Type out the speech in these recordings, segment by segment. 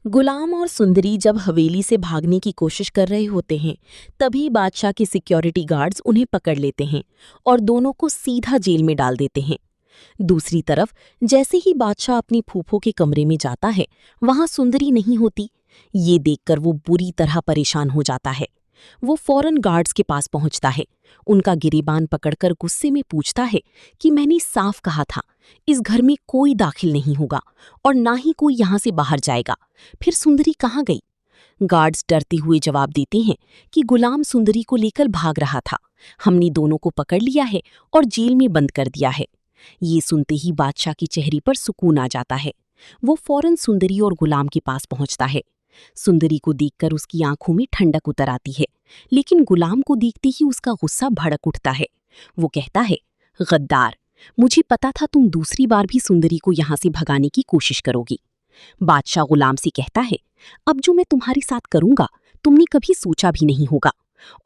गुलाम और सुंदरी जब हवेली से भागने की कोशिश कर रहे होते हैं, तभी बादशाह के सिक्योरिटी गार्ड्स उन्हें पकड़ लेते हैं और दोनों को सीधा जेल में डाल देते हैं। दूसरी तरफ जैसे ही बादशाह अपनी फूफो के कमरे में जाता है, वहां सुंदरी नहीं होती। ये देखकर वो बुरी तरह परेशान हो जाता है। वो फौरन गार्ड्स के पास पहुंचता है, उनका गिरेबान पकड़कर गुस्से में पूछता है कि मैंने साफ कहा था, इस घर में कोई दाखिल नहीं होगा और ना ही कोई यहां से बाहर जाएगा। फिर सुंदरी कहाँ गई? गार्ड्स डरते हुए जवाब देते हैं कि गुलाम सुंदरी को लेकर भाग रहा था। हमने दोनों को पकड़ लिया है और जेल में बंद कर दिया है। ये सुनते ही बादशाह के चेहरे पर सुकून आ जाता है। वो फौरन सुंदरी और गुलाम के पास पहुंचता है। सुंदरी को देखकर उसकी आंखों में ठंडक उतर आती है, लेकिन गुलाम को देखते ही उसका गुस्सा भड़क उठता है। वो कहता है, गद्दार, मुझे पता था तुम दूसरी बार भी सुंदरी को यहां से भगाने की कोशिश करोगी। बादशाह गुलाम से कहता है, अब जो मैं तुम्हारे साथ करूंगा तुमने कभी सोचा भी नहीं होगा,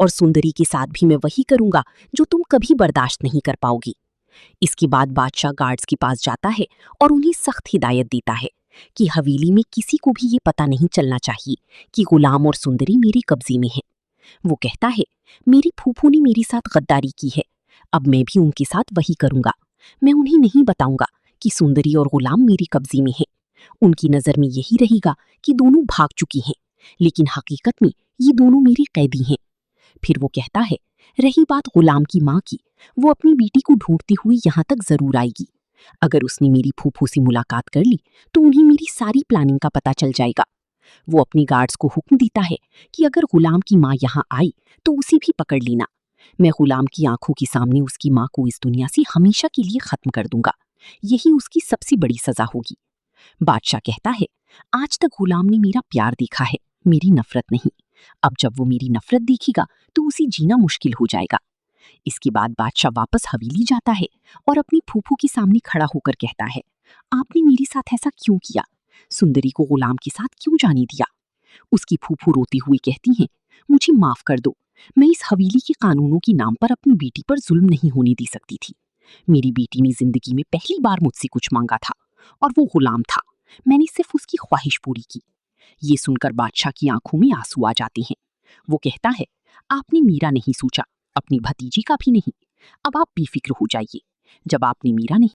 और सुंदरी के साथ भी मैं वही करूंगा जो तुम कभी बर्दाश्त नहीं कर पाओगी। इसके बाद बादशाह गार्ड्स के पास जाता है और उन्हें सख्त हिदायत देता है कि हवेली में किसी को भी ये पता नहीं चलना चाहिए कि गुलाम और सुंदरी मेरे कब्जे में है। वो कहता है, मेरी फूफू ने मेरे साथ गद्दारी की है, अब मैं भी उनके साथ वही करूंगा। मैं उन्हें नहीं बताऊंगा कि सुंदरी और गुलाम मेरे कब्जे में है। उनकी नजर में यही रहेगा कि दोनों भाग चुकी हैं, लेकिन हकीकत में ये दोनों मेरे कैदी हैं। फिर वो कहता है, रही बात गुलाम की माँ की, वो अपनी बेटी को ढूंढती हुई यहाँ तक जरूर आएगी। अगर उसने मेरी फूफू से मुलाकात कर ली तो उन्हें मेरी सारी प्लानिंग का पता चल जाएगा। वो अपनी गार्ड्स को हुक्म देता है कि अगर गुलाम की माँ यहाँ आई तो उसे भी पकड़ लेना। मैं गुलाम की आंखों के सामने उसकी माँ को इस दुनिया से हमेशा के लिए खत्म कर दूंगा। यही उसकी सबसे बड़ी सजा होगी। बादशाह कहता है, आज तक गुलाम ने मेरा प्यार देखा है, मेरी नफरत नहीं। अब जब वो मेरी नफरत देखेगा तो उसे जीना मुश्किल हो जाएगा। इसके बाद बादशाह वापस हवेली जाता है और अपनी फूफू के सामने खड़ा होकर कहता है, आपने मेरे साथ ऐसा क्यों किया? सुंदरी को गुलाम के साथ क्यों जाने दिया? उसकी फूफू रोती हुई कहती हैं, मुझे माफ कर दो, मैं इस हवेली के कानूनों के नाम पर अपनी बेटी पर जुल्म नहीं होने दे सकती थी। मेरी बेटी ने जिंदगी में पहली बार मुझसे कुछ मांगा था और वो गुलाम था। मैंने सिर्फ उसकी ख्वाहिश पूरी की। ये सुनकर बादशाह की आंखों में आंसू आ जाते हैं। वो कहता है, आपने मेरा नहीं सोचा, अपनी भतीजी का भी नहीं। अब आप बेफिक्र हो जाइए। जब आपने मेरा नहीं